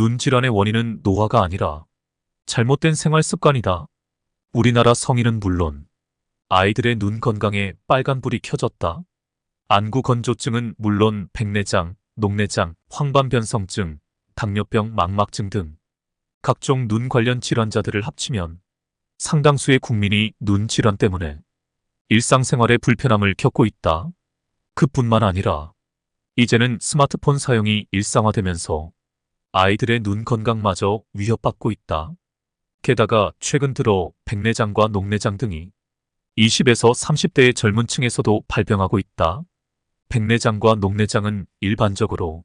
눈 질환의 원인은 노화가 아니라 잘못된 생활 습관이다. 우리나라 성인은 물론 아이들의 눈 건강에 빨간불이 켜졌다. 안구 건조증은 물론 백내장, 녹내장, 황반변성증, 당뇨병, 망막증 등 각종 눈 관련 질환자들을 합치면 상당수의 국민이 눈 질환 때문에 일상생활에 불편함을 겪고 있다. 그뿐만 아니라 이제는 스마트폰 사용이 일상화되면서 아이들의 눈 건강마저 위협받고 있다. 게다가 최근 들어 백내장과 녹내장 등이 20에서 30대의 젊은 층에서도 발병하고 있다. 백내장과 녹내장은 일반적으로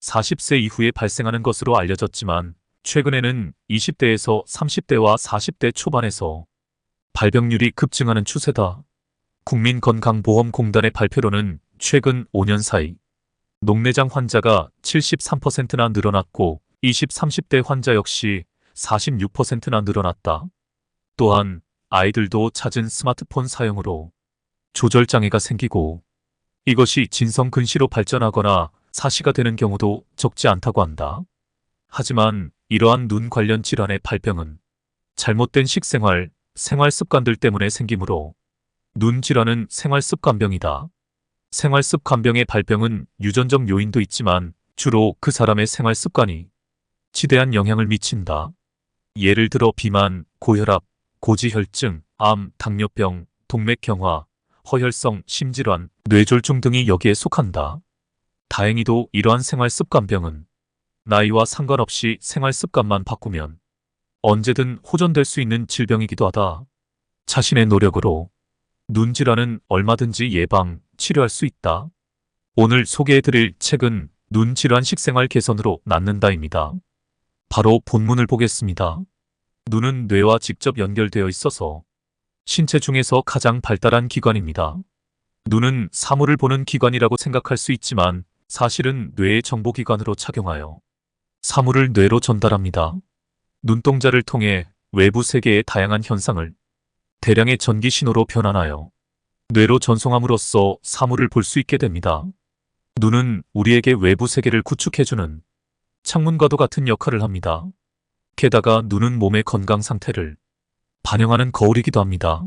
40세 이후에 발생하는 것으로 알려졌지만 최근에는 20대에서 30대와 40대 초반에서 발병률이 급증하는 추세다. 국민건강보험공단의 발표로는 최근 5년 사이 녹내장 환자가 73%나 늘어났고 20, 30대 환자 역시 46%나 늘어났다. 또한 아이들도 잦은 스마트폰 사용으로 조절장애가 생기고 이것이 진성근시로 발전하거나 사시가 되는 경우도 적지 않다고 한다. 하지만 이러한 눈 관련 질환의 발병은 잘못된 식생활, 생활 습관들 때문에 생기므로 눈 질환은 생활습관병이다. 생활습관병의 발병은 유전적 요인도 있지만 주로 그 사람의 생활 습관이 지대한 영향을 미친다. 예를 들어 비만, 고혈압, 고지혈증, 암, 당뇨병, 동맥경화, 허혈성 심질환, 뇌졸중 등이 여기에 속한다. 다행히도 이러한 생활습관병은 나이와 상관없이 생활습관만 바꾸면 언제든 호전될 수 있는 질병이기도 하다. 자신의 노력으로 눈 질환은 얼마든지 예방, 치료할 수 있다. 오늘 소개해드릴 책은 눈 질환 식생활 개선으로 낫는다입니다. 바로 본문을 보겠습니다. 눈은 뇌와 직접 연결되어 있어서 신체 중에서 가장 발달한 기관입니다. 눈은 사물을 보는 기관이라고 생각할 수 있지만 사실은 뇌의 정보기관으로 작용하여 사물을 뇌로 전달합니다. 눈동자를 통해 외부 세계의 다양한 현상을 대량의 전기 신호로 변환하여 뇌로 전송함으로써 사물을 볼 수 있게 됩니다. 눈은 우리에게 외부 세계를 구축해주는 창문과도 같은 역할을 합니다. 게다가 눈은 몸의 건강 상태를 반영하는 거울이기도 합니다.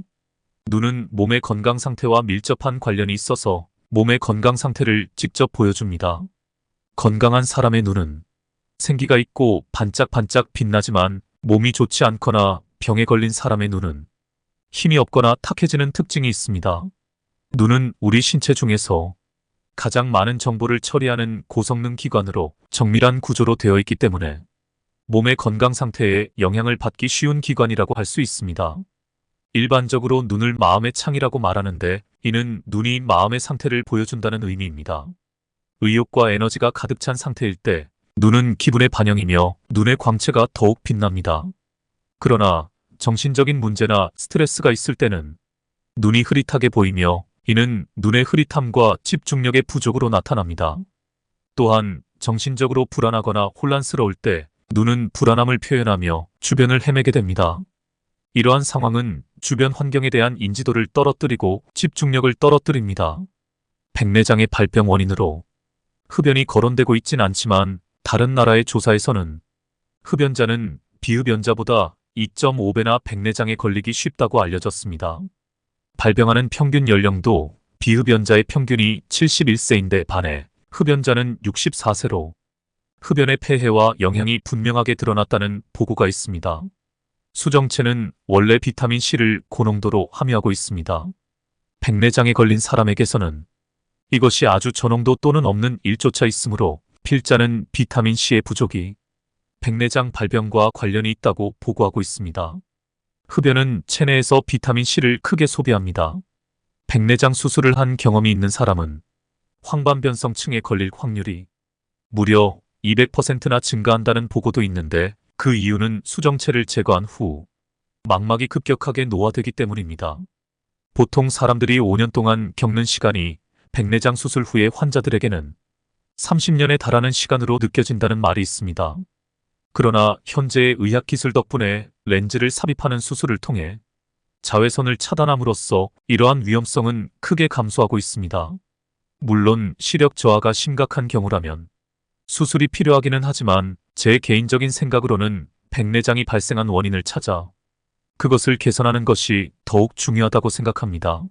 눈은 몸의 건강 상태와 밀접한 관련이 있어서 몸의 건강 상태를 직접 보여줍니다. 건강한 사람의 눈은 생기가 있고 반짝반짝 빛나지만 몸이 좋지 않거나 병에 걸린 사람의 눈은 힘이 없거나 탁해지는 특징이 있습니다. 눈은 우리 신체 중에서 가장 많은 정보를 처리하는 고성능 기관으로 정밀한 구조로 되어 있기 때문에 몸의 건강 상태에 영향을 받기 쉬운 기관이라고 할 수 있습니다. 일반적으로 눈을 마음의 창이라고 말하는데 이는 눈이 마음의 상태를 보여준다는 의미입니다. 의욕과 에너지가 가득 찬 상태일 때 눈은 기분의 반영이며 눈의 광채가 더욱 빛납니다. 그러나 정신적인 문제나 스트레스가 있을 때는 눈이 흐릿하게 보이며 이는 눈의 흐릿함과 집중력의 부족으로 나타납니다. 또한 정신적으로 불안하거나 혼란스러울 때 눈은 불안함을 표현하며 주변을 헤매게 됩니다. 이러한 상황은 주변 환경에 대한 인지도를 떨어뜨리고 집중력을 떨어뜨립니다. 백내장의 발병 원인으로 흡연이 거론되고 있진 않지만 다른 나라의 조사에서는 흡연자는 비흡연자보다 2.5배나 백내장에 걸리기 쉽다고 알려졌습니다. 발병하는 평균 연령도 비흡연자의 평균이 71세인데 반해 흡연자는 64세로 흡연의 폐해와 영향이 분명하게 드러났다는 보고가 있습니다. 수정체는 원래 비타민C를 고농도로 함유하고 있습니다. 백내장에 걸린 사람에게서는 이것이 아주 저농도 또는 없는 일조차 있으므로 필자는 비타민C의 부족이 백내장 발병과 관련이 있다고 보고하고 있습니다. 흡연은 체내에서 비타민C를 크게 소비합니다. 백내장 수술을 한 경험이 있는 사람은 황반변성층에 걸릴 확률이 무려 200%나 증가한다는 보고도 있는데 그 이유는 수정체를 제거한 후 망막이 급격하게 노화되기 때문입니다. 보통 사람들이 5년 동안 겪는 시간이 백내장 수술 후의 환자들에게는 30년에 달하는 시간으로 느껴진다는 말이 있습니다. 그러나 현재의 의학기술 덕분에 렌즈를 삽입하는 수술을 통해 자외선을 차단함으로써 이러한 위험성은 크게 감소하고 있습니다. 물론 시력 저하가 심각한 경우라면 수술이 필요하기는 하지만 제 개인적인 생각으로는 백내장이 발생한 원인을 찾아 그것을 개선하는 것이 더욱 중요하다고 생각합니다.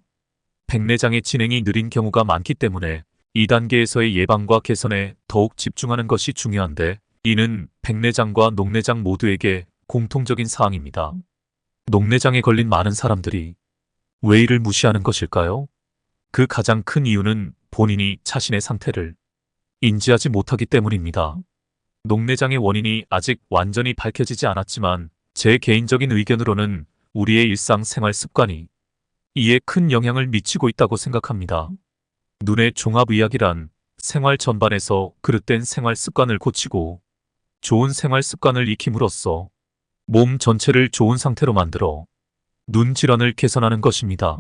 백내장의 진행이 느린 경우가 많기 때문에 2단계에서의 예방과 개선에 더욱 집중하는 것이 중요한데, 이는 백내장과 녹내장 모두에게 공통적인 사항입니다. 녹내장에 걸린 많은 사람들이 왜 이를 무시하는 것일까요? 그 가장 큰 이유는 본인이 자신의 상태를 인지하지 못하기 때문입니다. 녹내장의 원인이 아직 완전히 밝혀지지 않았지만 제 개인적인 의견으로는 우리의 일상생활 습관이 이에 큰 영향을 미치고 있다고 생각합니다. 눈의 종합의학이란 생활 전반에서 그릇된 생활 습관을 고치고 좋은 생활 습관을 익힘으로써 몸 전체를 좋은 상태로 만들어 눈 질환을 개선하는 것입니다.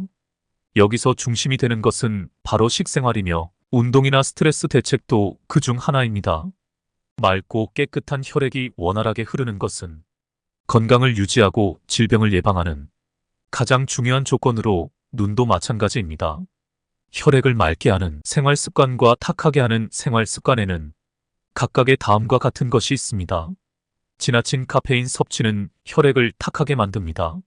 여기서 중심이 되는 것은 바로 식생활이며 운동이나 스트레스 대책도 그중 하나입니다. 맑고 깨끗한 혈액이 원활하게 흐르는 것은 건강을 유지하고 질병을 예방하는 가장 중요한 조건으로 눈도 마찬가지입니다. 혈액을 맑게 하는 생활 습관과 탁하게 하는 생활 습관에는 각각의 다음과 같은 것이 있습니다. 지나친 카페인 섭취는 혈액을 탁하게 만듭니다.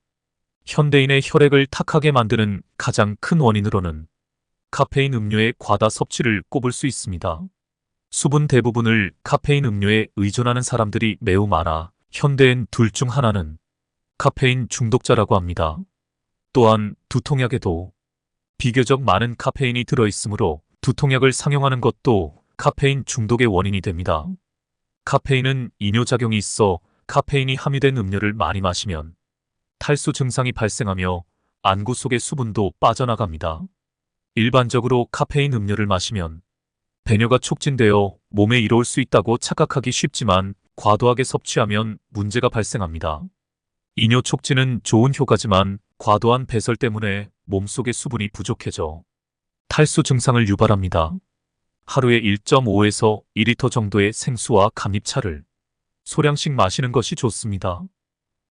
현대인의 혈액을 탁하게 만드는 가장 큰 원인으로는 카페인 음료의 과다 섭취를 꼽을 수 있습니다. 수분 대부분을 카페인 음료에 의존하는 사람들이 매우 많아 현대인 둘 중 하나는 카페인 중독자라고 합니다. 또한 두통약에도 비교적 많은 카페인이 들어있으므로 두통약을 상용하는 것도 카페인 중독의 원인이 됩니다. 카페인은 이뇨작용이 있어 카페인이 함유된 음료를 많이 마시면 탈수 증상이 발생하며 안구 속의 수분도 빠져나갑니다. 일반적으로 카페인 음료를 마시면 배뇨가 촉진되어 몸에 이로울 수 있다고 착각하기 쉽지만 과도하게 섭취하면 문제가 발생합니다. 이뇨 촉진은 좋은 효과지만 과도한 배설 때문에 몸속의 수분이 부족해져 탈수 증상을 유발합니다. 하루에 1.5에서 2리터 정도의 생수와 감잎차를 소량씩 마시는 것이 좋습니다.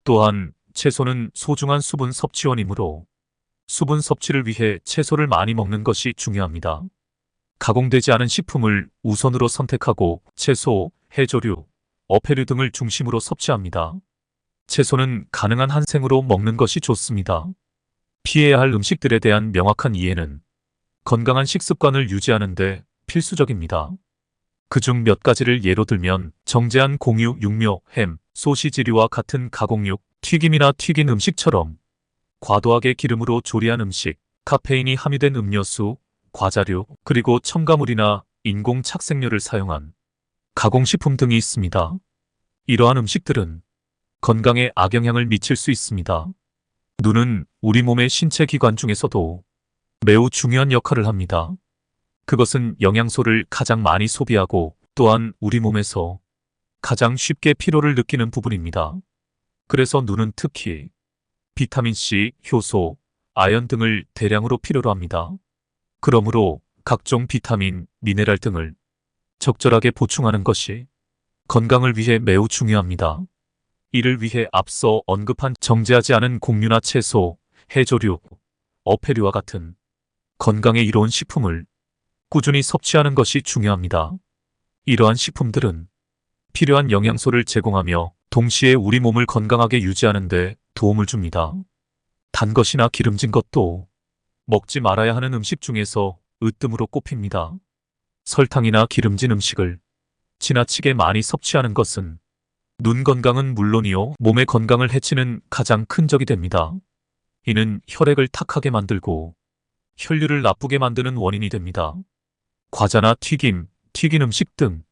또한 채소는 소중한 수분 섭취원이므로 수분 섭취를 위해 채소를 많이 먹는 것이 중요합니다. 가공되지 않은 식품을 우선으로 선택하고 채소, 해조류, 어패류 등을 중심으로 섭취합니다. 채소는 가능한 한 생으로 먹는 것이 좋습니다. 피해야 할 음식들에 대한 명확한 이해는 건강한 식습관을 유지하는 데 필수적입니다. 그중 몇 가지를 예로 들면 정제한 공유, 육묘, 햄, 소시지류와 같은 가공육, 튀김이나 튀긴 음식처럼 과도하게 기름으로 조리한 음식, 카페인이 함유된 음료수, 과자류, 그리고 첨가물이나 인공 착색료를 사용한 가공식품 등이 있습니다. 이러한 음식들은 건강에 악영향을 미칠 수 있습니다. 눈은 우리 몸의 신체 기관 중에서도 매우 중요한 역할을 합니다. 그것은 영양소를 가장 많이 소비하고 또한 우리 몸에서 가장 쉽게 피로를 느끼는 부분입니다. 그래서 눈은 특히 비타민C, 효소, 아연 등을 대량으로 필요로 합니다. 그러므로 각종 비타민, 미네랄 등을 적절하게 보충하는 것이 건강을 위해 매우 중요합니다. 이를 위해 앞서 언급한 정제하지 않은 곡류나 채소, 해조류, 어패류와 같은 건강에 이로운 식품을 꾸준히 섭취하는 것이 중요합니다. 이러한 식품들은 필요한 영양소를 제공하며 동시에 우리 몸을 건강하게 유지하는 데 도움을 줍니다. 단 것이나 기름진 것도 먹지 말아야 하는 음식 중에서 으뜸으로 꼽힙니다. 설탕이나 기름진 음식을 지나치게 많이 섭취하는 것은 눈 건강은 물론이요 몸의 건강을 해치는 가장 큰 적이 됩니다. 이는 혈액을 탁하게 만들고 혈류를 나쁘게 만드는 원인이 됩니다. 과자나 튀김, 튀긴 음식 등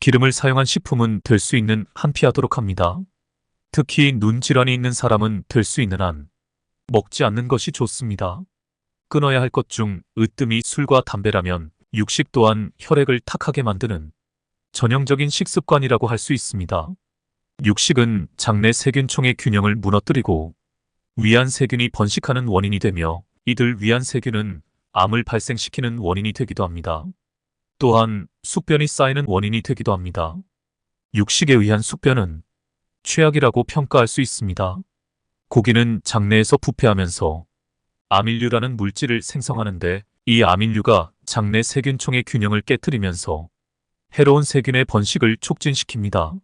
기름을 사용한 식품은 될 수 있는 한 피하도록 합니다. 특히 눈 질환이 있는 사람은 될 수 있는 한 먹지 않는 것이 좋습니다. 끊어야 할 것 중 으뜸이 술과 담배라면 육식 또한 혈액을 탁하게 만드는 전형적인 식습관이라고 할 수 있습니다. 육식은 장내 세균총의 균형을 무너뜨리고 위안 세균이 번식하는 원인이 되며 이들 위안 세균은 암을 발생시키는 원인이 되기도 합니다. 또한 숙변이 쌓이는 원인이 되기도 합니다. 육식에 의한 숙변은 최악이라고 평가할 수 있습니다. 고기는 장내에서 부패하면서 아밀류라는 물질을 생성하는데 이 아밀류가 장내 세균총의 균형을 깨뜨리면서 해로운 세균의 번식을 촉진시킵니다.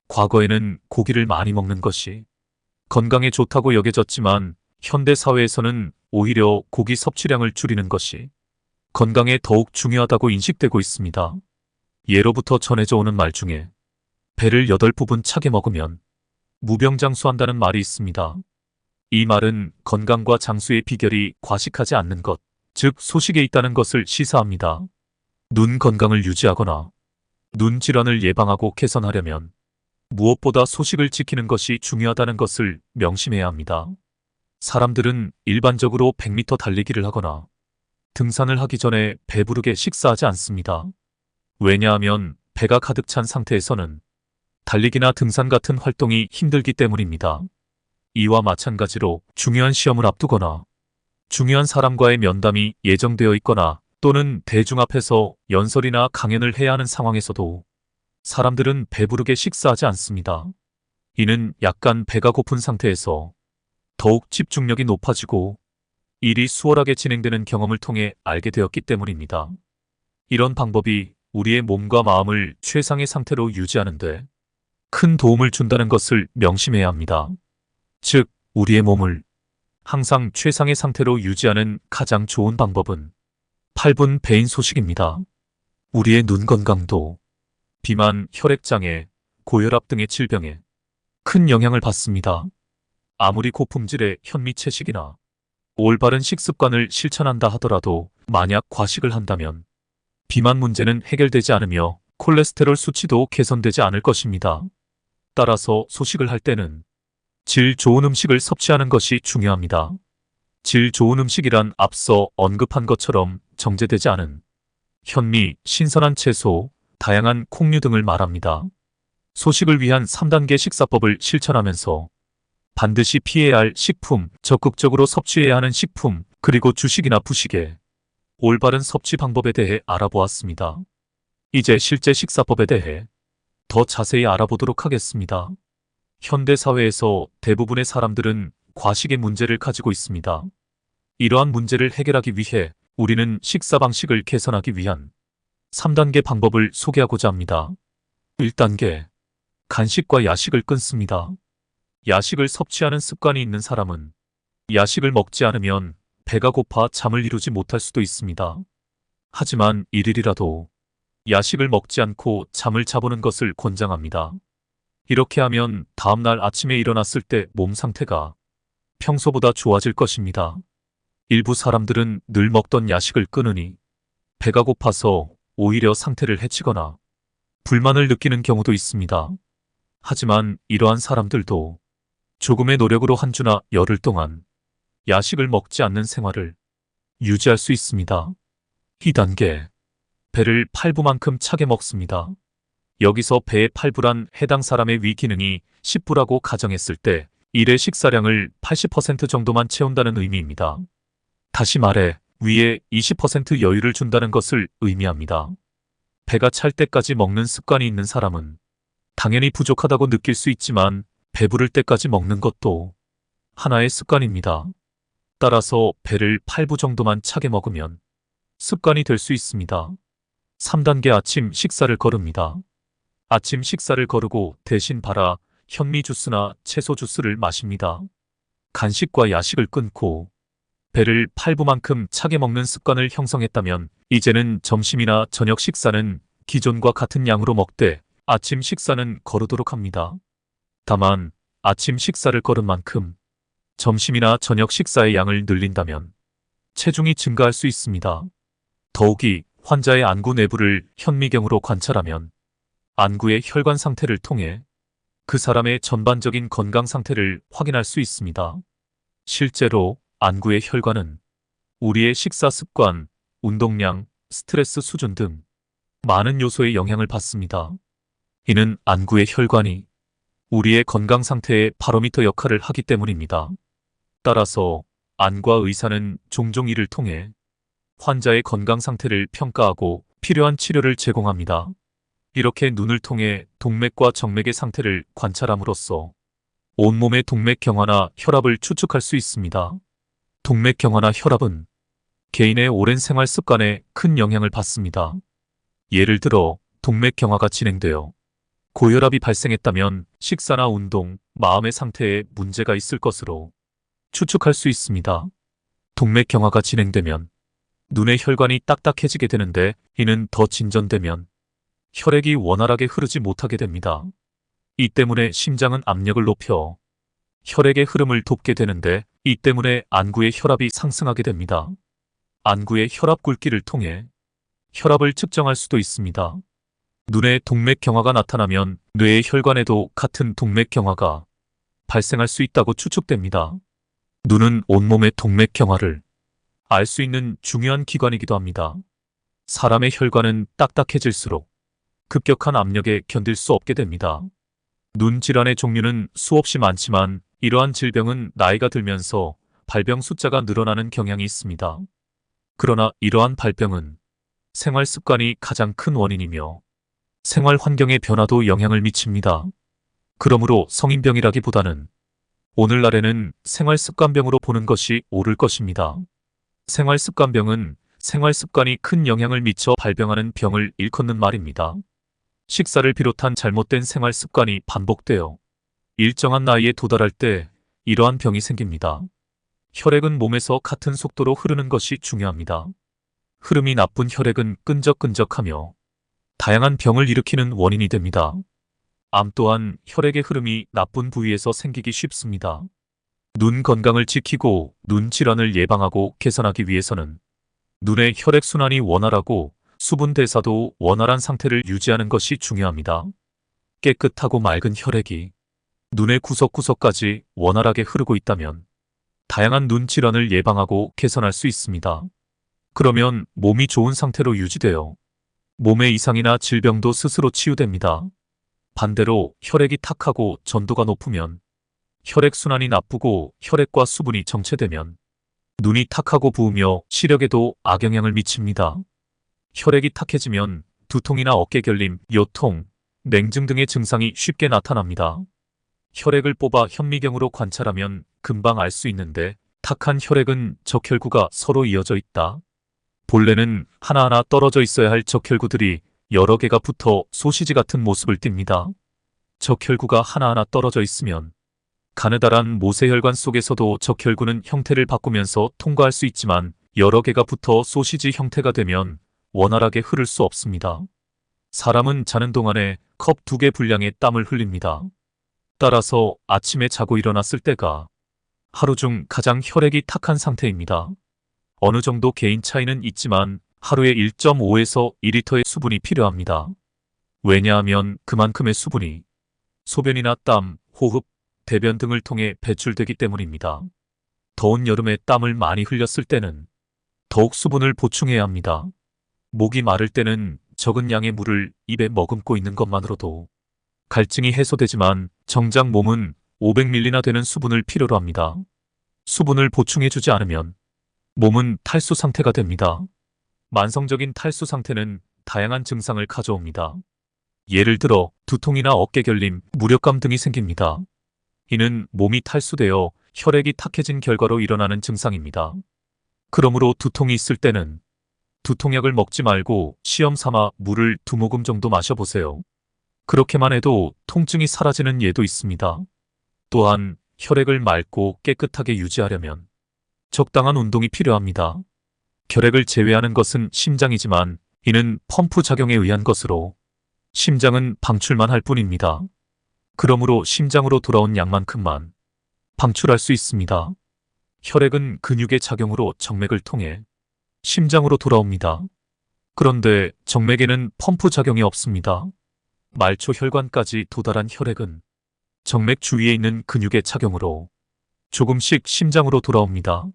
과거에는 고기를 많이 먹는 것이 건강에 좋다고 여겨졌지만 현대 사회에서는 오히려 고기 섭취량을 줄이는 것이 건강에 더욱 중요하다고 인식되고 있습니다. 예로부터 전해져 오는 말 중에 배를 8부분 차게 먹으면 무병장수한다는 말이 있습니다. 이 말은 건강과 장수의 비결이 과식하지 않는 것, 즉 소식에 있다는 것을 시사합니다. 눈 건강을 유지하거나 눈 질환을 예방하고 개선하려면 무엇보다 소식을 지키는 것이 중요하다는 것을 명심해야 합니다. 사람들은 일반적으로 100m 달리기를 하거나 등산을 하기 전에 배부르게 식사하지 않습니다. 왜냐하면 배가 가득 찬 상태에서는 달리기나 등산 같은 활동이 힘들기 때문입니다. 이와 마찬가지로 중요한 시험을 앞두거나 중요한 사람과의 면담이 예정되어 있거나 또는 대중 앞에서 연설이나 강연을 해야 하는 상황에서도 사람들은 배부르게 식사하지 않습니다. 이는 약간 배가 고픈 상태에서 더욱 집중력이 높아지고 일이 수월하게 진행되는 경험을 통해 알게 되었기 때문입니다. 이런 방법이 우리의 몸과 마음을 최상의 상태로 유지하는 데 큰 도움을 준다는 것을 명심해야 합니다. 즉, 우리의 몸을 항상 최상의 상태로 유지하는 가장 좋은 방법은 8분 배인 소식입니다. 우리의 눈 건강도 비만, 혈액장애, 고혈압 등의 질병에 큰 영향을 받습니다. 아무리 고품질의 현미채식이나 올바른 식습관을 실천한다 하더라도 만약 과식을 한다면 비만 문제는 해결되지 않으며 콜레스테롤 수치도 개선되지 않을 것입니다. 따라서 소식을 할 때는 질 좋은 음식을 섭취하는 것이 중요합니다. 질 좋은 음식이란 앞서 언급한 것처럼 정제되지 않은 현미, 신선한 채소, 다양한 콩류 등을 말합니다. 소식을 위한 3단계 식사법을 실천하면서 반드시 피해야 할 식품, 적극적으로 섭취해야 하는 식품, 그리고 주식이나 부식의 올바른 섭취 방법에 대해 알아보았습니다. 이제 실제 식사법에 대해 더 자세히 알아보도록 하겠습니다. 현대 사회에서 대부분의 사람들은 과식의 문제를 가지고 있습니다. 이러한 문제를 해결하기 위해 우리는 식사 방식을 개선하기 위한 3단계 방법을 소개하고자 합니다. 1단계, 간식과 야식을 끊습니다. 야식을 섭취하는 습관이 있는 사람은 야식을 먹지 않으면 배가 고파 잠을 이루지 못할 수도 있습니다. 하지만 일일이라도 야식을 먹지 않고 잠을 자보는 것을 권장합니다. 이렇게 하면 다음날 아침에 일어났을 때 몸 상태가 평소보다 좋아질 것입니다. 일부 사람들은 늘 먹던 야식을 끊으니 배가 고파서 오히려 상태를 해치거나 불만을 느끼는 경우도 있습니다. 하지만 이러한 사람들도 조금의 노력으로 한 주나 열흘 동안 야식을 먹지 않는 생활을 유지할 수 있습니다. 2단계, 배를 8부만큼 차게 먹습니다. 여기서 배의 8부란 해당 사람의 위 기능이 10부라고 가정했을 때 일의 식사량을 80% 정도만 채운다는 의미입니다. 다시 말해 위에 20% 여유를 준다는 것을 의미합니다. 배가 찰 때까지 먹는 습관이 있는 사람은 당연히 부족하다고 느낄 수 있지만 배부를 때까지 먹는 것도 하나의 습관입니다. 따라서 배를 8부 정도만 차게 먹으면 습관이 될 수 있습니다. 3단계 아침 식사를 거릅니다. 아침 식사를 거르고 대신 발아 현미 주스나 채소 주스를 마십니다. 간식과 야식을 끊고 배를 8부만큼 차게 먹는 습관을 형성했다면 이제는 점심이나 저녁 식사는 기존과 같은 양으로 먹되 아침 식사는 거르도록 합니다. 다만 아침 식사를 거른 만큼 점심이나 저녁 식사의 양을 늘린다면 체중이 증가할 수 있습니다. 더욱이 환자의 안구 내부를 현미경으로 관찰하면 안구의 혈관 상태를 통해 그 사람의 전반적인 건강 상태를 확인할 수 있습니다. 실제로 안구의 혈관은 우리의 식사 습관, 운동량, 스트레스 수준 등 많은 요소에 영향을 받습니다. 이는 안구의 혈관이 우리의 건강 상태의 바로미터 역할을 하기 때문입니다. 따라서 안과 의사는 종종 이를 통해 환자의 건강 상태를 평가하고 필요한 치료를 제공합니다. 이렇게 눈을 통해 동맥과 정맥의 상태를 관찰함으로써 온몸의 동맥 경화나 혈압을 추측할 수 있습니다. 동맥 경화나 혈압은 개인의 오랜 생활 습관에 큰 영향을 받습니다. 예를 들어 동맥 경화가 진행되어 고혈압이 발생했다면 식사나 운동, 마음의 상태에 문제가 있을 것으로 추측할 수 있습니다. 동맥 경화가 진행되면 눈의 혈관이 딱딱해지게 되는데 이는 더 진전되면 혈액이 원활하게 흐르지 못하게 됩니다. 이 때문에 심장은 압력을 높여 혈액의 흐름을 돕게 되는데 이 때문에 안구의 혈압이 상승하게 됩니다. 안구의 혈압 굵기를 통해 혈압을 측정할 수도 있습니다. 눈에 동맥 경화가 나타나면 뇌의 혈관에도 같은 동맥 경화가 발생할 수 있다고 추측됩니다. 눈은 온몸의 동맥 경화를 알 수 있는 중요한 기관이기도 합니다. 사람의 혈관은 딱딱해질수록 급격한 압력에 견딜 수 없게 됩니다. 눈 질환의 종류는 수없이 많지만 이러한 질병은 나이가 들면서 발병 숫자가 늘어나는 경향이 있습니다. 그러나 이러한 발병은 생활 습관이 가장 큰 원인이며 생활 환경의 변화도 영향을 미칩니다. 그러므로 성인병이라기보다는 오늘날에는 생활 습관병으로 보는 것이 옳을 것입니다. 생활 습관병은 생활 습관이 큰 영향을 미쳐 발병하는 병을 일컫는 말입니다. 식사를 비롯한 잘못된 생활 습관이 반복되어 일정한 나이에 도달할 때 이러한 병이 생깁니다. 혈액은 몸에서 같은 속도로 흐르는 것이 중요합니다. 흐름이 나쁜 혈액은 끈적끈적하며 다양한 병을 일으키는 원인이 됩니다. 암 또한 혈액의 흐름이 나쁜 부위에서 생기기 쉽습니다. 눈 건강을 지키고 눈 질환을 예방하고 개선하기 위해서는 눈의 혈액순환이 원활하고 수분 대사도 원활한 상태를 유지하는 것이 중요합니다. 깨끗하고 맑은 혈액이 눈의 구석구석까지 원활하게 흐르고 있다면 다양한 눈 질환을 예방하고 개선할 수 있습니다. 그러면 몸이 좋은 상태로 유지되어 몸의 이상이나 질병도 스스로 치유됩니다. 반대로 혈액이 탁하고 전도가 높으면 혈액순환이 나쁘고 혈액과 수분이 정체되면 눈이 탁하고 부으며 시력에도 악영향을 미칩니다. 혈액이 탁해지면 두통이나 어깨 결림, 요통, 냉증 등의 증상이 쉽게 나타납니다. 혈액을 뽑아 현미경으로 관찰하면 금방 알 수 있는데 탁한 혈액은 적혈구가 서로 이어져 있다. 본래는 하나하나 떨어져 있어야 할 적혈구들이 여러 개가 붙어 소시지 같은 모습을 띱니다. 적혈구가 하나하나 떨어져 있으면 가느다란 모세혈관 속에서도 적혈구는 형태를 바꾸면서 통과할 수 있지만 여러 개가 붙어 소시지 형태가 되면 원활하게 흐를 수 없습니다. 사람은 자는 동안에 컵 2개 분량의 땀을 흘립니다. 따라서 아침에 자고 일어났을 때가 하루 중 가장 혈액이 탁한 상태입니다. 어느 정도 개인 차이는 있지만 하루에 1.5에서 2리터의 수분이 필요합니다. 왜냐하면 그만큼의 수분이 소변이나 땀, 호흡, 대변 등을 통해 배출되기 때문입니다. 더운 여름에 땀을 많이 흘렸을 때는 더욱 수분을 보충해야 합니다. 목이 마를 때는 적은 양의 물을 입에 머금고 있는 것만으로도 갈증이 해소되지만 정작 몸은 500ml나 되는 수분을 필요로 합니다. 수분을 보충해주지 않으면 몸은 탈수 상태가 됩니다. 만성적인 탈수 상태는 다양한 증상을 가져옵니다. 예를 들어 두통이나 어깨 결림, 무력감 등이 생깁니다. 이는 몸이 탈수되어 혈액이 탁해진 결과로 일어나는 증상입니다. 그러므로 두통이 있을 때는 두통약을 먹지 말고 시험 삼아 물을 2모금 정도 마셔보세요. 그렇게만 해도 통증이 사라지는 예도 있습니다. 또한 혈액을 맑고 깨끗하게 유지하려면 적당한 운동이 필요합니다. 결핵을 제외하는 것은 심장이지만 이는 펌프 작용에 의한 것으로 심장은 방출만 할 뿐입니다. 그러므로 심장으로 돌아온 양만큼만 방출할 수 있습니다. 혈액은 근육의 작용으로 정맥을 통해 심장으로 돌아옵니다. 그런데 정맥에는 펌프 작용이 없습니다. 말초 혈관까지 도달한 혈액은 정맥 주위에 있는 근육의 작용으로 조금씩 심장으로 돌아옵니다.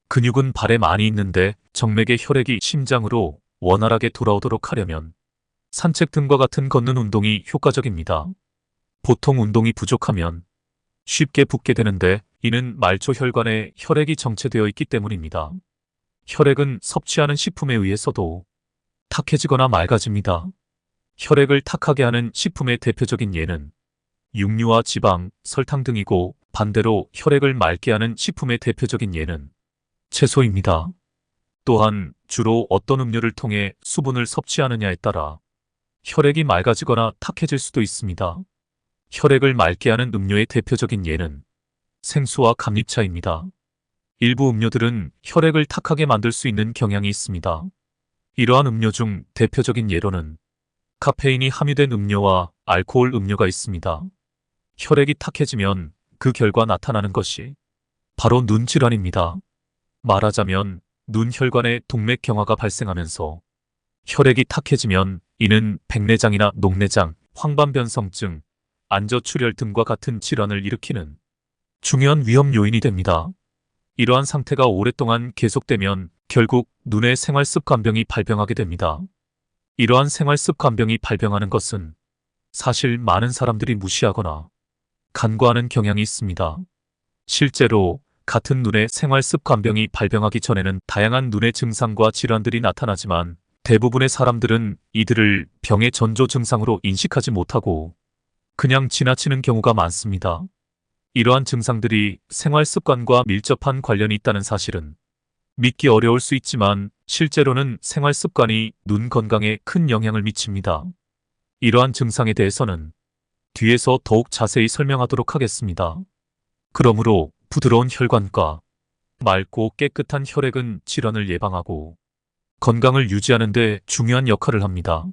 근육은 발에 많이 있는데 정맥의 혈액이 심장으로 원활하게 돌아오도록 하려면 산책 등과 같은 걷는 운동이 효과적입니다. 보통 운동이 부족하면 쉽게 붓게 되는데 이는 말초 혈관에 혈액이 정체되어 있기 때문입니다. 혈액은 섭취하는 식품에 의해서도 탁해지거나 맑아집니다. 혈액을 탁하게 하는 식품의 대표적인 예는 육류와 지방, 설탕 등이고 반대로 혈액을 맑게 하는 식품의 대표적인 예는 채소입니다. 또한 주로 어떤 음료를 통해 수분을 섭취하느냐에 따라 혈액이 맑아지거나 탁해질 수도 있습니다. 혈액을 맑게 하는 음료의 대표적인 예는 생수와 감리차입니다. 일부 음료들은 혈액을 탁하게 만들 수 있는 경향이 있습니다. 이러한 음료 중 대표적인 예로는 카페인이 함유된 음료와 알코올 음료가 있습니다. 혈액이 탁해지면 그 결과 나타나는 것이 바로 눈 질환입니다. 말하자면 눈 혈관에 동맥경화가 발생하면서 혈액이 탁해지면 이는 백내장이나 녹내장, 황반변성증, 안저출혈 등과 같은 질환을 일으키는 중요한 위험 요인이 됩니다. 이러한 상태가 오랫동안 계속되면 결국 눈의 생활습관병이 발병하게 됩니다. 이러한 생활습관병이 발병하는 것은 사실 많은 사람들이 무시하거나 간과하는 경향이 있습니다. 실제로 같은 눈의 생활습관병이 발병하기 전에는 다양한 눈의 증상과 질환들이 나타나지만 대부분의 사람들은 이들을 병의 전조 증상으로 인식하지 못하고 그냥 지나치는 경우가 많습니다. 이러한 증상들이 생활습관과 밀접한 관련이 있다는 사실은 믿기 어려울 수 있지만 실제로는 생활습관이 눈 건강에 큰 영향을 미칩니다. 이러한 증상에 대해서는 뒤에서 더욱 자세히 설명하도록 하겠습니다. 그러므로 부드러운 혈관과 맑고 깨끗한 혈액은 질환을 예방하고 건강을 유지하는 데 중요한 역할을 합니다.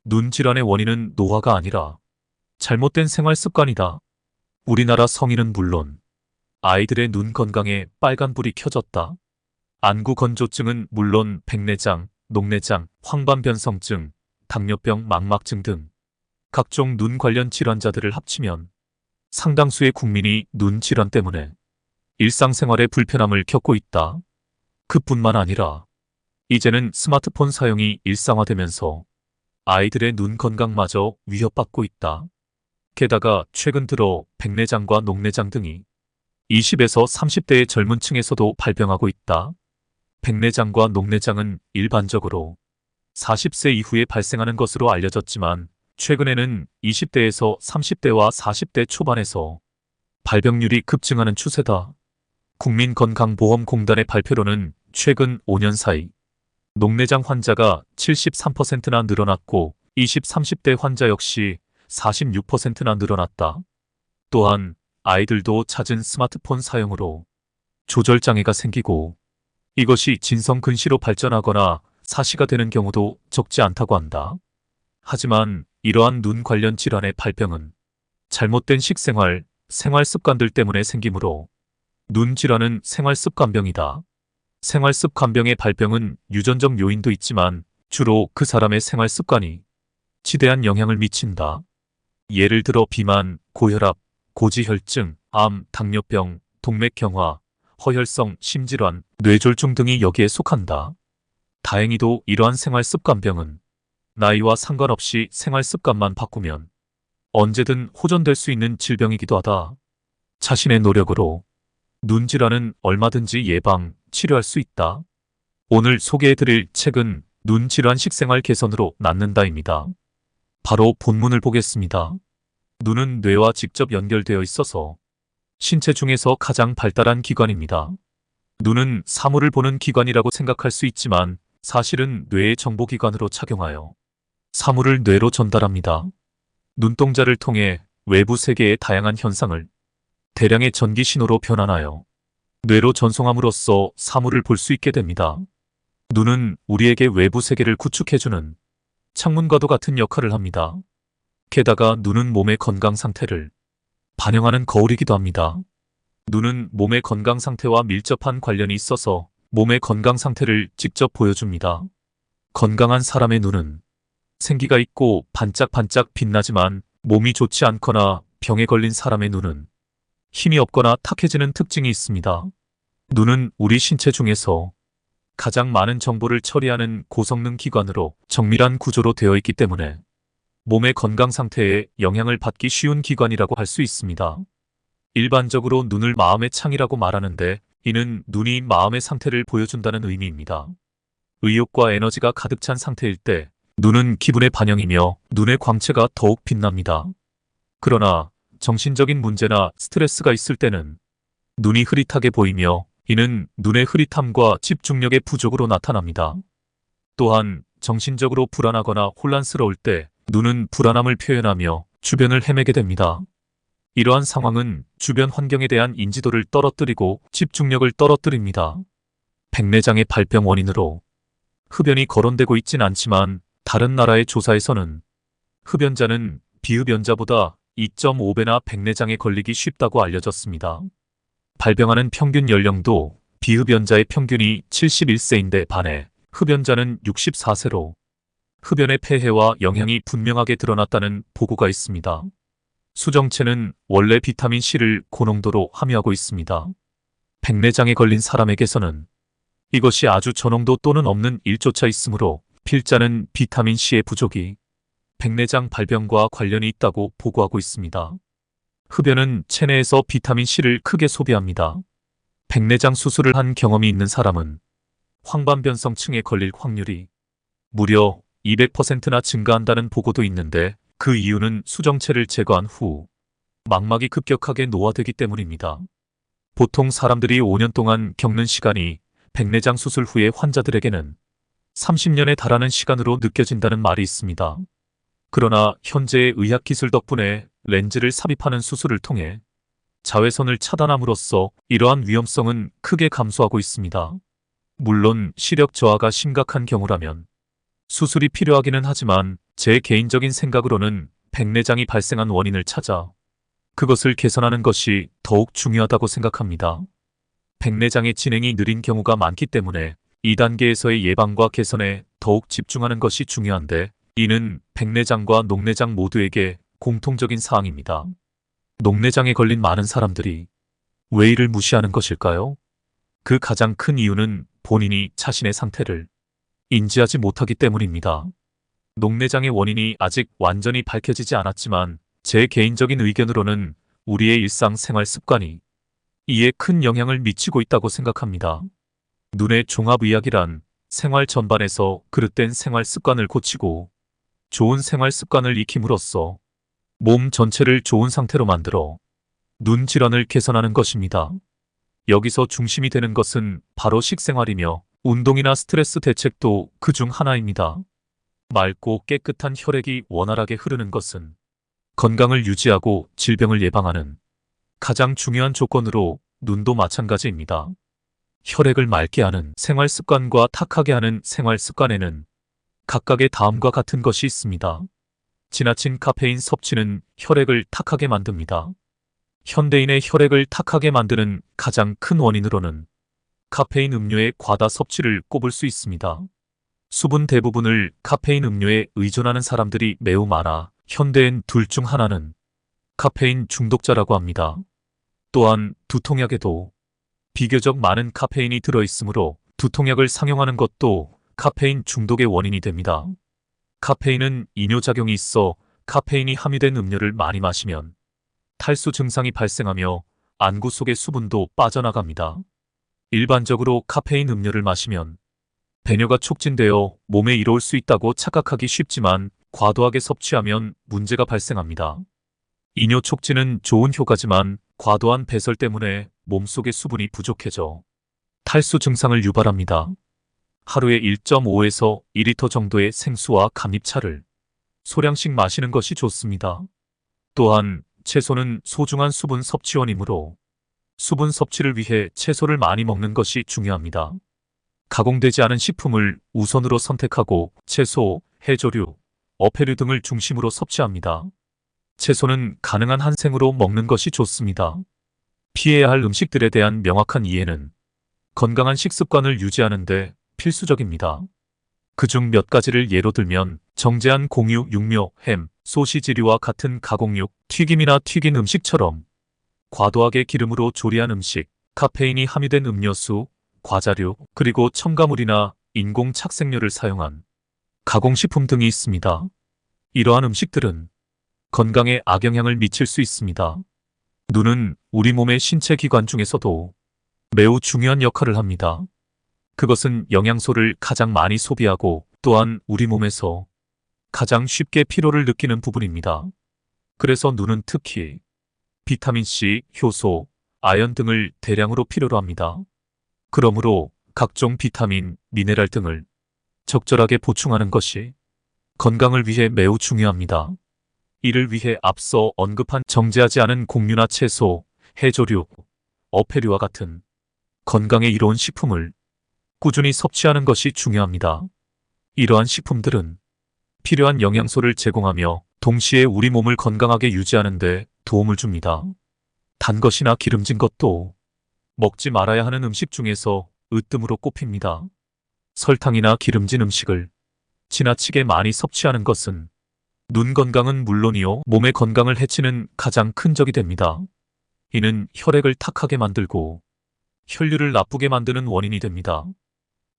눈 질환의 원인은 노화가 아니라 잘못된 생활습관이다. 우리나라 성인은 물론 아이들의 눈 건강에 빨간불이 켜졌다. 안구 건조증은 물론 백내장, 녹내장, 황반변성증, 당뇨병, 망막증 등 각종 눈 관련 질환자들을 합치면 상당수의 국민이 눈 질환 때문에 일상생활에 불편함을 겪고 있다. 그뿐만 아니라 이제는 스마트폰 사용이 일상화되면서 아이들의 눈 건강마저 위협받고 있다. 게다가 최근 들어 백내장과 녹내장 등이 20에서 30대의 젊은 층에서도 발병하고 있다. 백내장과 녹내장은 일반적으로 40세 이후에 발생하는 것으로 알려졌지만 최근에는 20대에서 30대와 40대 초반에서 발병률이 급증하는 추세다. 국민건강보험공단의 발표로는 최근 5년 사이 녹내장 환자가 73%나 늘어났고 20, 30대 환자 역시 46%나 늘어났다. 또한 아이들도 잦은 스마트폰 사용으로 조절장애가 생기고 이것이 진성근시로 발전하거나 사시가 되는 경우도 적지 않다고 한다. 하지만 이러한 눈 관련 질환의 발병은 잘못된 식생활, 생활습관들 때문에 생기므로 눈 질환은 생활습관병이다. 생활습관병의 발병은 유전적 요인도 있지만 주로 그 사람의 생활습관이 지대한 영향을 미친다. 예를 들어 비만, 고혈압, 고지혈증, 암, 당뇨병, 동맥경화, 허혈성 심질환, 뇌졸중 등이 여기에 속한다. 다행히도 이러한 생활습관병은 나이와 상관없이 생활습관만 바꾸면 언제든 호전될 수 있는 질병이기도 하다. 자신의 노력으로 눈 질환은 얼마든지 예방, 치료할 수 있다. 오늘 소개해드릴 책은 눈 질환 식생활 개선으로 낫는다입니다. 바로 본문을 보겠습니다. 눈은 뇌와 직접 연결되어 있어서 신체 중에서 가장 발달한 기관입니다. 눈은 사물을 보는 기관이라고 생각할 수 있지만 사실은 뇌의 정보기관으로 작용하여 사물을 뇌로 전달합니다. 눈동자를 통해 외부 세계의 다양한 현상을 대량의 전기 신호로 변환하여 뇌로 전송함으로써 사물을 볼 수 있게 됩니다. 눈은 우리에게 외부 세계를 구축해주는 창문과도 같은 역할을 합니다. 게다가 눈은 몸의 건강 상태를 반영하는 거울이기도 합니다. 눈은 몸의 건강 상태와 밀접한 관련이 있어서 몸의 건강 상태를 직접 보여줍니다. 건강한 사람의 눈은 생기가 있고 반짝반짝 빛나지만 몸이 좋지 않거나 병에 걸린 사람의 눈은 힘이 없거나 탁해지는 특징이 있습니다. 눈은 우리 신체 중에서 가장 많은 정보를 처리하는 고성능 기관으로 정밀한 구조로 되어 있기 때문에 몸의 건강 상태에 영향을 받기 쉬운 기관이라고 할 수 있습니다. 일반적으로 눈을 마음의 창이라고 말하는데 이는 눈이 마음의 상태를 보여준다는 의미입니다. 의욕과 에너지가 가득 찬 상태일 때 눈은 기분의 반영이며 눈의 광채가 더욱 빛납니다. 그러나 정신적인 문제나 스트레스가 있을 때는 눈이 흐릿하게 보이며 이는 눈의 흐릿함과 집중력의 부족으로 나타납니다. 또한 정신적으로 불안하거나 혼란스러울 때 눈은 불안함을 표현하며 주변을 헤매게 됩니다. 이러한 상황은 주변 환경에 대한 인지도를 떨어뜨리고 집중력을 떨어뜨립니다. 백내장의 발병 원인으로 흡연이 거론되고 있진 않지만 다른 나라의 조사에서는 흡연자는 비흡연자보다 2.5배나 백내장에 걸리기 쉽다고 알려졌습니다. 발병하는 평균 연령도 비흡연자의 평균이 71세인데 반해 흡연자는 64세로 흡연의 폐해와 영향이 분명하게 드러났다는 보고가 있습니다. 수정체는 원래 비타민C를 고농도로 함유하고 있습니다. 백내장에 걸린 사람에게서는 이것이 아주 저농도 또는 없는 일조차 있으므로 필자는 비타민C의 부족이 백내장 발병과 관련이 있다고 보고하고 있습니다. 흡연은 체내에서 비타민C를 크게 소비합니다. 백내장 수술을 한 경험이 있는 사람은 황반변성층에 걸릴 확률이 무려 200%나 증가한다는 보고도 있는데 그 이유는 수정체를 제거한 후 망막이 급격하게 노화되기 때문입니다. 보통 사람들이 5년 동안 겪는 시간이 백내장 수술 후의 환자들에게는 30년에 달하는 시간으로 느껴진다는 말이 있습니다. 그러나 현재의 의학기술 덕분에 렌즈를 삽입하는 수술을 통해 자외선을 차단함으로써 이러한 위험성은 크게 감소하고 있습니다. 물론 시력 저하가 심각한 경우라면 수술이 필요하기는 하지만 제 개인적인 생각으로는 백내장이 발생한 원인을 찾아 그것을 개선하는 것이 더욱 중요하다고 생각합니다. 백내장의 진행이 느린 경우가 많기 때문에 2단계에서의 예방과 개선에 더욱 집중하는 것이 중요한데 이는 백내장과 녹내장 모두에게 공통적인 사항입니다. 녹내장에 걸린 많은 사람들이 왜 이를 무시하는 것일까요? 그 가장 큰 이유는 본인이 자신의 상태를 인지하지 못하기 때문입니다. 녹내장의 원인이 아직 완전히 밝혀지지 않았지만 제 개인적인 의견으로는 우리의 일상생활 습관이 이에 큰 영향을 미치고 있다고 생각합니다. 눈의 종합의학이란 생활 전반에서 그릇된 생활 습관을 고치고 좋은 생활 습관을 익힘으로써 몸 전체를 좋은 상태로 만들어 눈 질환을 개선하는 것입니다. 여기서 중심이 되는 것은 바로 식생활이며 운동이나 스트레스 대책도 그중 하나입니다. 맑고 깨끗한 혈액이 원활하게 흐르는 것은 건강을 유지하고 질병을 예방하는 가장 중요한 조건으로 눈도 마찬가지입니다. 혈액을 맑게 하는 생활 습관과 탁하게 하는 생활 습관에는 각각의 다음과 같은 것이 있습니다. 지나친 카페인 섭취는 혈액을 탁하게 만듭니다. 현대인의 혈액을 탁하게 만드는 가장 큰 원인으로는 카페인 음료의 과다 섭취를 꼽을 수 있습니다. 수분 대부분을 카페인 음료에 의존하는 사람들이 매우 많아 현대인 둘 중 하나는 카페인 중독자라고 합니다. 또한 두통약에도 비교적 많은 카페인이 들어있으므로 두통약을 상용하는 것도 카페인 중독의 원인이 됩니다. 카페인은 이뇨작용이 있어 카페인이 함유된 음료를 많이 마시면 탈수 증상이 발생하며 안구 속의 수분도 빠져나갑니다. 일반적으로 카페인 음료를 마시면 배뇨가 촉진되어 몸에 이로울 수 있다고 착각하기 쉽지만 과도하게 섭취하면 문제가 발생합니다. 이뇨 촉진은 좋은 효과지만 과도한 배설 때문에 몸속의 수분이 부족해져 탈수 증상을 유발합니다. 하루에 1.5에서 2리터 정도의 생수와 감잎차를 소량씩 마시는 것이 좋습니다. 또한 채소는 소중한 수분 섭취원이므로 수분 섭취를 위해 채소를 많이 먹는 것이 중요합니다. 가공되지 않은 식품을 우선으로 선택하고 채소, 해조류, 어패류 등을 중심으로 섭취합니다. 채소는 가능한 한 생으로 먹는 것이 좋습니다. 피해야 할 음식들에 대한 명확한 이해는 건강한 식습관을 유지하는 데 필수적입니다. 그중 몇 가지를 예로 들면 정제한 공유, 육묘, 햄, 소시지류와 같은 가공육, 튀김이나 튀긴 음식처럼 과도하게 기름으로 조리한 음식, 카페인이 함유된 음료수, 과자류, 그리고 첨가물이나 인공 착색료를 사용한 가공식품 등이 있습니다. 이러한 음식들은 건강에 악영향을 미칠 수 있습니다. 눈은 우리 몸의 신체 기관 중에서도 매우 중요한 역할을 합니다. 그것은 영양소를 가장 많이 소비하고 또한 우리 몸에서 가장 쉽게 피로를 느끼는 부분입니다. 그래서 눈은 특히 비타민C, 효소, 아연 등을 대량으로 필요로 합니다. 그러므로 각종 비타민, 미네랄 등을 적절하게 보충하는 것이 건강을 위해 매우 중요합니다. 이를 위해 앞서 언급한 정제하지 않은 곡류나 채소, 해조류, 어패류와 같은 건강에 이로운 식품을 꾸준히 섭취하는 것이 중요합니다. 이러한 식품들은 필요한 영양소를 제공하며 동시에 우리 몸을 건강하게 유지하는 데 도움을 줍니다. 단 것이나 기름진 것도 먹지 말아야 하는 음식 중에서 으뜸으로 꼽힙니다. 설탕이나 기름진 음식을 지나치게 많이 섭취하는 것은 눈 건강은 물론이요, 몸의 건강을 해치는 가장 큰 적이 됩니다. 이는 혈액을 탁하게 만들고 혈류를 나쁘게 만드는 원인이 됩니다.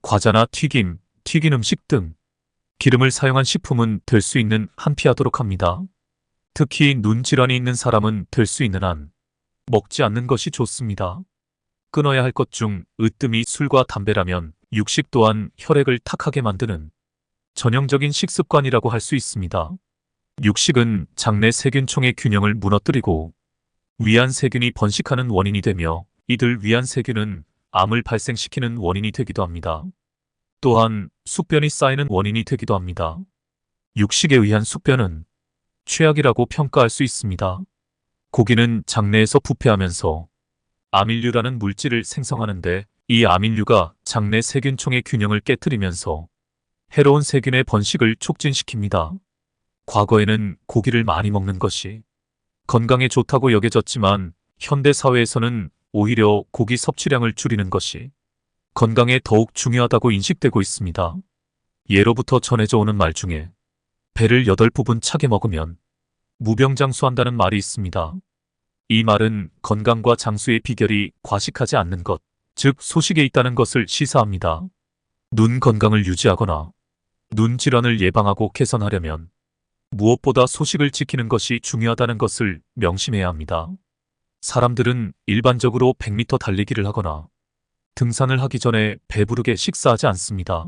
과자나 튀김, 튀긴 음식 등 기름을 사용한 식품은 될 수 있는 한 피하도록 합니다. 특히 눈 질환이 있는 사람은 될 수 있는 한 먹지 않는 것이 좋습니다. 끊어야 할 것 중 으뜸이 술과 담배라면 육식 또한 혈액을 탁하게 만드는 전형적인 식습관이라고 할 수 있습니다. 육식은 장내 세균총의 균형을 무너뜨리고 위안 세균이 번식하는 원인이 되며 이들 위안 세균은 암을 발생시키는 원인이 되기도 합니다. 또한 숙변이 쌓이는 원인이 되기도 합니다. 육식에 의한 숙변은 최악이라고 평가할 수 있습니다. 고기는 장내에서 부패하면서 아밀류라는 물질을 생성하는데 이 아밀류가 장내 세균총의 균형을 깨뜨리면서 해로운 세균의 번식을 촉진시킵니다. 과거에는 고기를 많이 먹는 것이 건강에 좋다고 여겨졌지만 현대 사회에서는 오히려 고기 섭취량을 줄이는 것이 건강에 더욱 중요하다고 인식되고 있습니다. 예로부터 전해져 오는 말 중에 배를 8부분 차게 먹으면 무병장수한다는 말이 있습니다. 이 말은 건강과 장수의 비결이 과식하지 않는 것, 즉 소식에 있다는 것을 시사합니다. 눈 건강을 유지하거나 눈 질환을 예방하고 개선하려면 무엇보다 소식을 지키는 것이 중요하다는 것을 명심해야 합니다. 사람들은 일반적으로 100m 달리기를 하거나 등산을 하기 전에 배부르게 식사하지 않습니다.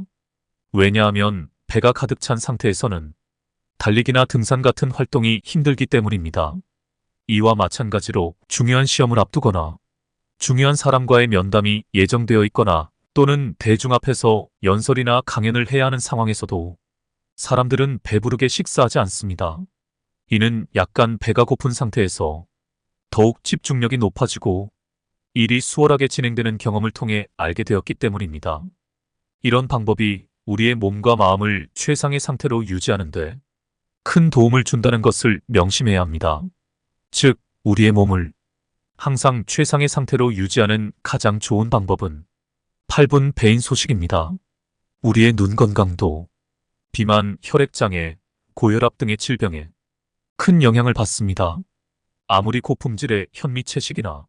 왜냐하면 배가 가득 찬 상태에서는 달리기나 등산 같은 활동이 힘들기 때문입니다. 이와 마찬가지로 중요한 시험을 앞두거나 중요한 사람과의 면담이 예정되어 있거나 또는 대중 앞에서 연설이나 강연을 해야 하는 상황에서도 사람들은 배부르게 식사하지 않습니다. 이는 약간 배가 고픈 상태에서 더욱 집중력이 높아지고 일이 수월하게 진행되는 경험을 통해 알게 되었기 때문입니다. 이런 방법이 우리의 몸과 마음을 최상의 상태로 유지하는 데 큰 도움을 준다는 것을 명심해야 합니다. 즉, 우리의 몸을 항상 최상의 상태로 유지하는 가장 좋은 방법은 8분 배인 소식입니다. 우리의 눈 건강도 비만, 혈액장애, 고혈압 등의 질병에 큰 영향을 받습니다. 아무리 고품질의 현미채식이나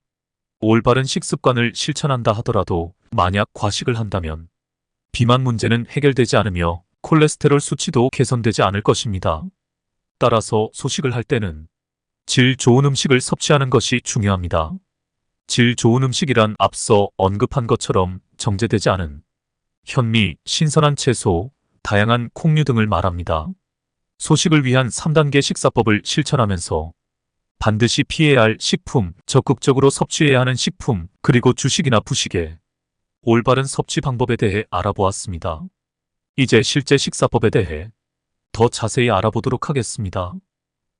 올바른 식습관을 실천한다 하더라도 만약 과식을 한다면 비만 문제는 해결되지 않으며 콜레스테롤 수치도 개선되지 않을 것입니다. 따라서 소식을 할 때는 질 좋은 음식을 섭취하는 것이 중요합니다. 질 좋은 음식이란 앞서 언급한 것처럼 정제되지 않은 현미, 신선한 채소, 다양한 콩류 등을 말합니다. 소식을 위한 3단계 식사법을 실천하면서 반드시 피해야 할 식품, 적극적으로 섭취해야 하는 식품, 그리고 주식이나 부식의 올바른 섭취 방법에 대해 알아보았습니다. 이제 실제 식사법에 대해 더 자세히 알아보도록 하겠습니다.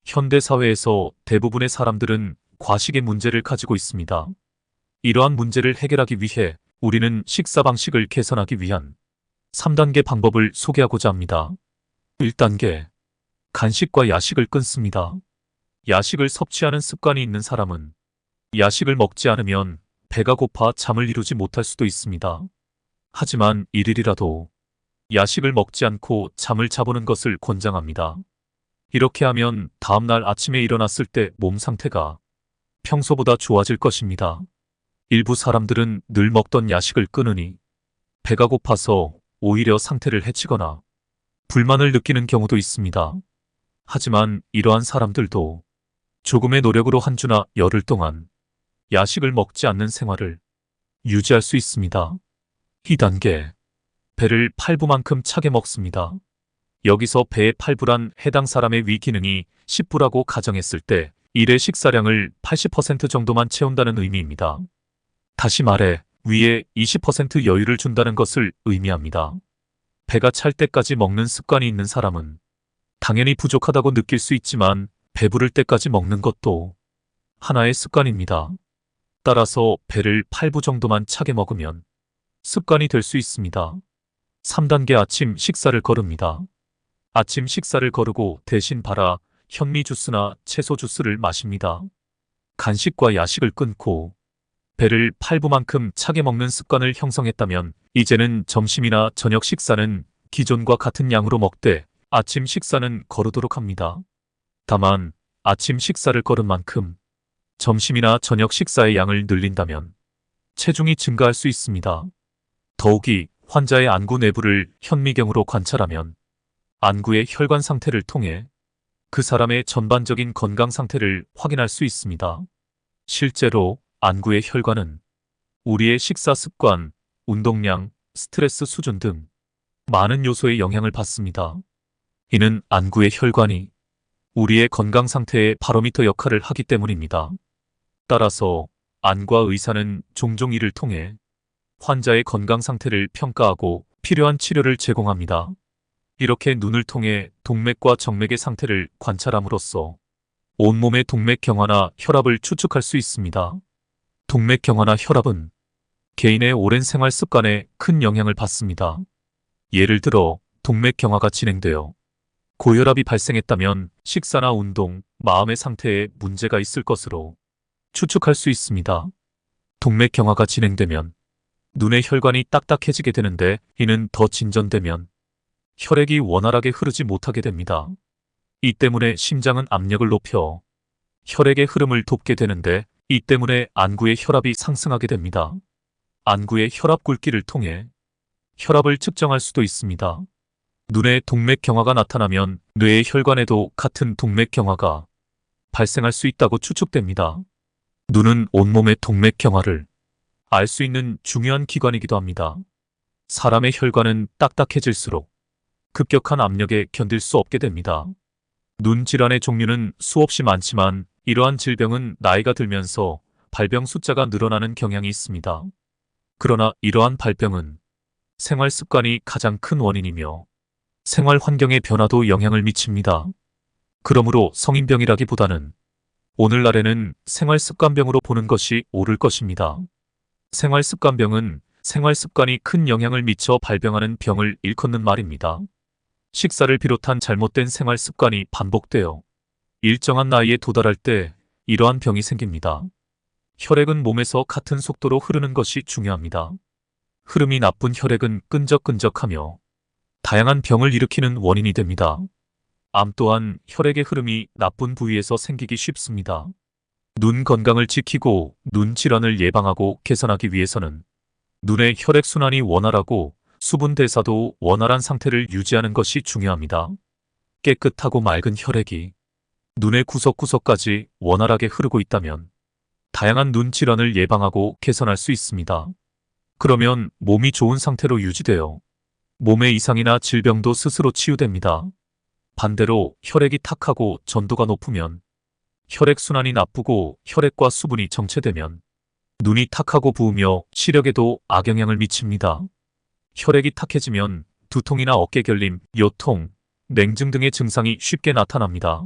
현대 사회에서 대부분의 사람들은 과식의 문제를 가지고 있습니다. 이러한 문제를 해결하기 위해 우리는 식사 방식을 개선하기 위한 3단계 방법을 소개하고자 합니다. 1단계, 간식과 야식을 끊습니다. 야식을 섭취하는 습관이 있는 사람은 야식을 먹지 않으면 배가 고파 잠을 이루지 못할 수도 있습니다. 하지만 일일이라도 야식을 먹지 않고 잠을 자보는 것을 권장합니다. 이렇게 하면 다음날 아침에 일어났을 때 몸 상태가 평소보다 좋아질 것입니다. 일부 사람들은 늘 먹던 야식을 끊으니 배가 고파서 오히려 상태를 해치거나 불만을 느끼는 경우도 있습니다. 하지만 이러한 사람들도 조금의 노력으로 한 주나 열흘 동안 야식을 먹지 않는 생활을 유지할 수 있습니다. 2단계, 배를 8부만큼 차게 먹습니다. 여기서 배의 8부란 해당 사람의 위 기능이 10부라고 가정했을 때 일의 식사량을 80% 정도만 채운다는 의미입니다. 다시 말해 위에 20% 여유를 준다는 것을 의미합니다. 배가 찰 때까지 먹는 습관이 있는 사람은 당연히 부족하다고 느낄 수 있지만 배부를 때까지 먹는 것도 하나의 습관입니다. 따라서 배를 8부 정도만 차게 먹으면 습관이 될 수 있습니다. 3단계 아침 식사를 거릅니다. 아침 식사를 거르고 대신 현미 주스나 채소 주스를 마십니다. 간식과 야식을 끊고 배를 8부만큼 차게 먹는 습관을 형성했다면 이제는 점심이나 저녁 식사는 기존과 같은 양으로 먹되 아침 식사는 거르도록 합니다. 다만 아침 식사를 거른 만큼 점심이나 저녁 식사의 양을 늘린다면 체중이 증가할 수 있습니다. 더욱이 환자의 안구 내부를 현미경으로 관찰하면 안구의 혈관 상태를 통해 그 사람의 전반적인 건강 상태를 확인할 수 있습니다. 실제로 안구의 혈관은 우리의 식사 습관, 운동량, 스트레스 수준 등 많은 요소에 영향을 받습니다. 이는 안구의 혈관이 우리의 건강 상태의 바로미터 역할을 하기 때문입니다. 따라서 안과 의사는 종종 이를 통해 환자의 건강 상태를 평가하고 필요한 치료를 제공합니다. 이렇게 눈을 통해 동맥과 정맥의 상태를 관찰함으로써 온몸의 동맥 경화나 혈압을 추측할 수 있습니다. 동맥 경화나 혈압은 개인의 오랜 생활 습관에 큰 영향을 받습니다. 예를 들어 동맥 경화가 진행되어 고혈압이 발생했다면 식사나 운동, 마음의 상태에 문제가 있을 것으로 추측할 수 있습니다. 동맥 경화가 진행되면 눈의 혈관이 딱딱해지게 되는데 이는 더 진전되면 혈액이 원활하게 흐르지 못하게 됩니다. 이 때문에 심장은 압력을 높여 혈액의 흐름을 돕게 되는데 이 때문에 안구의 혈압이 상승하게 됩니다. 안구의 혈압 굵기를 통해 혈압을 측정할 수도 있습니다. 눈에 동맥 경화가 나타나면 뇌의 혈관에도 같은 동맥 경화가 발생할 수 있다고 추측됩니다. 눈은 온몸의 동맥 경화를 알 수 있는 중요한 기관이기도 합니다. 사람의 혈관은 딱딱해질수록 급격한 압력에 견딜 수 없게 됩니다. 눈 질환의 종류는 수없이 많지만 이러한 질병은 나이가 들면서 발병 숫자가 늘어나는 경향이 있습니다. 그러나 이러한 발병은 생활 습관이 가장 큰 원인이며 생활 환경의 변화도 영향을 미칩니다. 그러므로 성인병이라기보다는 오늘날에는 생활 습관병으로 보는 것이 옳을 것입니다. 생활 습관병은 생활 습관이 큰 영향을 미쳐 발병하는 병을 일컫는 말입니다. 식사를 비롯한 잘못된 생활 습관이 반복되어 일정한 나이에 도달할 때 이러한 병이 생깁니다. 혈액은 몸에서 같은 속도로 흐르는 것이 중요합니다. 흐름이 나쁜 혈액은 끈적끈적하며 다양한 병을 일으키는 원인이 됩니다. 암 또한 혈액의 흐름이 나쁜 부위에서 생기기 쉽습니다. 눈 건강을 지키고 눈 질환을 예방하고 개선하기 위해서는 눈의 혈액순환이 원활하고 수분 대사도 원활한 상태를 유지하는 것이 중요합니다. 깨끗하고 맑은 혈액이 눈의 구석구석까지 원활하게 흐르고 있다면 다양한 눈 질환을 예방하고 개선할 수 있습니다. 그러면 몸이 좋은 상태로 유지되어 몸의 이상이나 질병도 스스로 치유됩니다. 반대로 혈액이 탁하고 전도가 높으면 혈액순환이 나쁘고 혈액과 수분이 정체되면 눈이 탁하고 부으며 시력에도 악영향을 미칩니다. 혈액이 탁해지면 두통이나 어깨 결림, 요통, 냉증 등의 증상이 쉽게 나타납니다.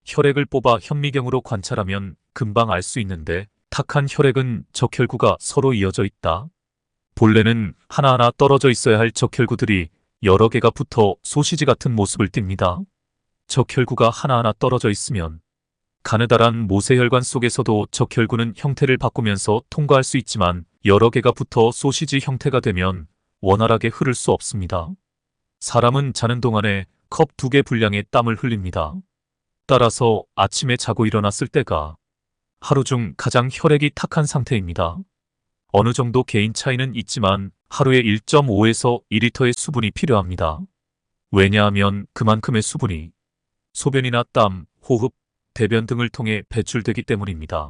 혈액을 뽑아 현미경으로 관찰하면 금방 알 수 있는데 탁한 혈액은 적혈구가 서로 이어져 있다. 본래는 하나하나 떨어져 있어야 할 적혈구들이 여러 개가 붙어 소시지 같은 모습을 띱니다. 적혈구가 하나하나 떨어져 있으면 가느다란 모세혈관 속에서도 적혈구는 형태를 바꾸면서 통과할 수 있지만 여러 개가 붙어 소시지 형태가 되면 원활하게 흐를 수 없습니다. 사람은 자는 동안에 컵 2개 분량의 땀을 흘립니다. 따라서 아침에 자고 일어났을 때가 하루 중 가장 혈액이 탁한 상태입니다. 어느 정도 개인 차이는 있지만 하루에 1.5에서 2리터의 수분이 필요합니다. 왜냐하면 그만큼의 수분이 소변이나 땀, 호흡, 대변 등을 통해 배출되기 때문입니다.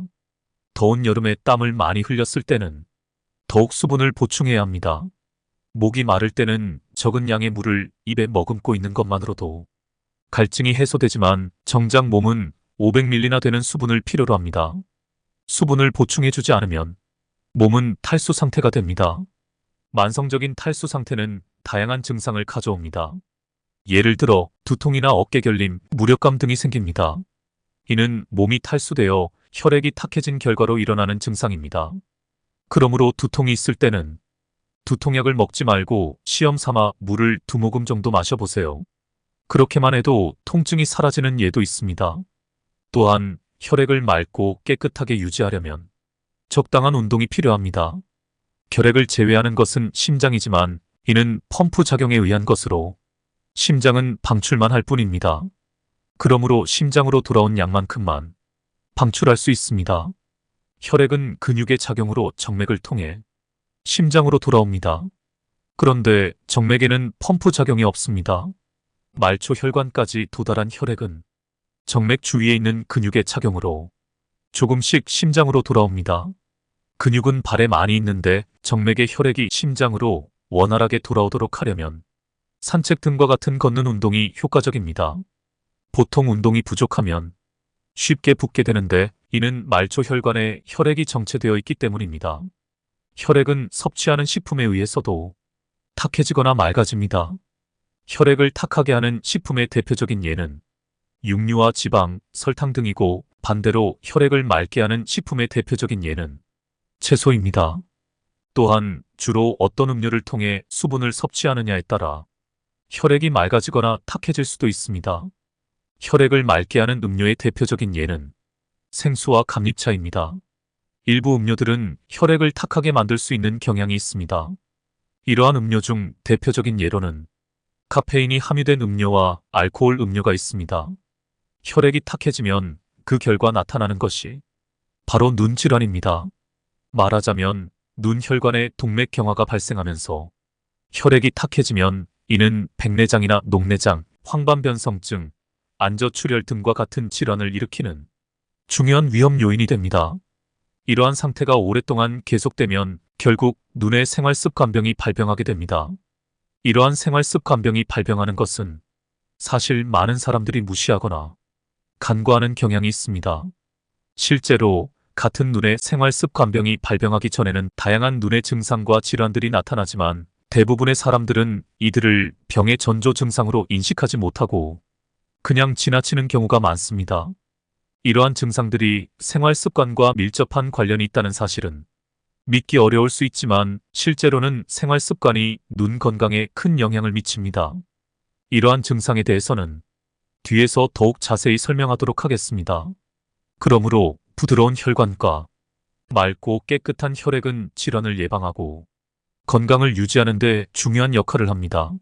더운 여름에 땀을 많이 흘렸을 때는 더욱 수분을 보충해야 합니다. 목이 마를 때는 적은 양의 물을 입에 머금고 있는 것만으로도 갈증이 해소되지만 정작 몸은 500ml나 되는 수분을 필요로 합니다. 수분을 보충해주지 않으면 몸은 탈수 상태가 됩니다. 만성적인 탈수 상태는 다양한 증상을 가져옵니다. 예를 들어 두통이나 어깨 결림, 무력감 등이 생깁니다. 이는 몸이 탈수되어 혈액이 탁해진 결과로 일어나는 증상입니다. 그러므로 두통이 있을 때는 두통약을 먹지 말고 시험 삼아 물을 2모금 정도 마셔보세요. 그렇게만 해도 통증이 사라지는 예도 있습니다. 또한 혈액을 맑고 깨끗하게 유지하려면 적당한 운동이 필요합니다. 혈액을 제외하는 것은 심장이지만 이는 펌프 작용에 의한 것으로 심장은 방출만 할 뿐입니다. 그러므로 심장으로 돌아온 양만큼만 방출할 수 있습니다. 혈액은 근육의 작용으로 정맥을 통해 심장으로 돌아옵니다. 그런데 정맥에는 펌프 작용이 없습니다. 말초 혈관까지 도달한 혈액은 정맥 주위에 있는 근육의 작용으로 조금씩 심장으로 돌아옵니다. 근육은 발에 많이 있는데 정맥의 혈액이 심장으로 원활하게 돌아오도록 하려면 산책 등과 같은 걷는 운동이 효과적입니다. 보통 운동이 부족하면 쉽게 붓게 되는데 이는 말초 혈관에 혈액이 정체되어 있기 때문입니다. 혈액은 섭취하는 식품에 의해서도 탁해지거나 맑아집니다. 혈액을 탁하게 하는 식품의 대표적인 예는 육류와 지방, 설탕 등이고 반대로 혈액을 맑게 하는 식품의 대표적인 예는 채소입니다. 또한 주로 어떤 음료를 통해 수분을 섭취하느냐에 따라 혈액이 맑아지거나 탁해질 수도 있습니다. 혈액을 맑게 하는 음료의 대표적인 예는 생수와 감립차입니다. 일부 음료들은 혈액을 탁하게 만들 수 있는 경향이 있습니다. 이러한 음료 중 대표적인 예로는 카페인이 함유된 음료와 알코올 음료가 있습니다. 혈액이 탁해지면 그 결과 나타나는 것이 바로 눈 질환입니다. 말하자면 눈 혈관에 동맥경화가 발생하면서 혈액이 탁해지면 이는 백내장이나 녹내장, 황반변성증, 안저출혈 등과 같은 질환을 일으키는 중요한 위험 요인이 됩니다. 이러한 상태가 오랫동안 계속되면 결국 눈의 생활습관병이 발병하게 됩니다. 이러한 생활습관병이 발병하는 것은 사실 많은 사람들이 무시하거나 간과하는 경향이 있습니다. 실제로 같은 눈의 생활습관병이 발병하기 전에는 다양한 눈의 증상과 질환들이 나타나지만 대부분의 사람들은 이들을 병의 전조 증상으로 인식하지 못하고 그냥 지나치는 경우가 많습니다. 이러한 증상들이 생활습관과 밀접한 관련이 있다는 사실은 믿기 어려울 수 있지만 실제로는 생활습관이 눈 건강에 큰 영향을 미칩니다. 이러한 증상에 대해서는 뒤에서 더욱 자세히 설명하도록 하겠습니다. 그러므로 부드러운 혈관과 맑고 깨끗한 혈액은 질환을 예방하고 건강을 유지하는 데 중요한 역할을 합니다.